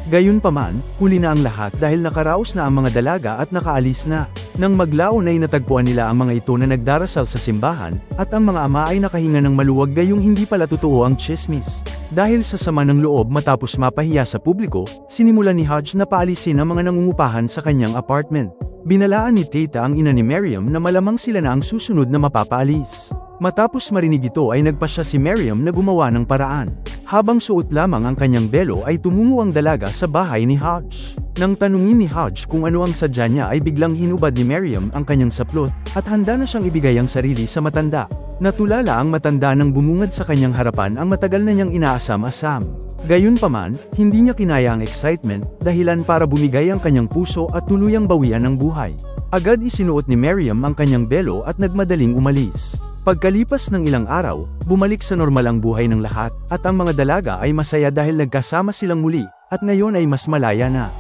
Gayunpaman, huli na ang lahat dahil nakaraos na ang mga dalaga at nakaalis na. Nang maglaon ay natagpuan nila ang mga ito na nagdarasal sa simbahan, at ang mga ama ay nakahinga ng maluwag gayong hindi pala totoo ang tsismis. Dahil sa sama ng loob matapos mapahiya sa publiko, sinimulan ni Hodge na paalisin ang mga nangungupahan sa kanyang apartment. Binalaan ni Tata ang ina ni Miriam na malamang sila na ang susunod na mapapaalis. Matapos marinig ito ay nagpasya si Miriam na gumawa ng paraan. Habang suot lamang ang kanyang belo ay tumungo ang dalaga sa bahay ni Hodge. Nang tanungin ni Hodge kung ano ang sadya niya ay biglang hinubad ni Miriam ang kanyang saplot, at handa na siyang ibigay ang sarili sa matanda. Natulala ang matanda nang bumungad sa kanyang harapan ang matagal na niyang inaasam-asam. Gayunpaman, hindi niya kinaya ang excitement, dahilan para bumigay ang kanyang puso at tuluyang bawian ang buhay. Agad isinuot ni Miriam ang kanyang belo at nagmadaling umalis. Pagkalipas ng ilang araw, bumalik sa normal ang buhay ng lahat, at ang mga dalaga ay masaya dahil nagkasama silang muli, at ngayon ay mas malaya na.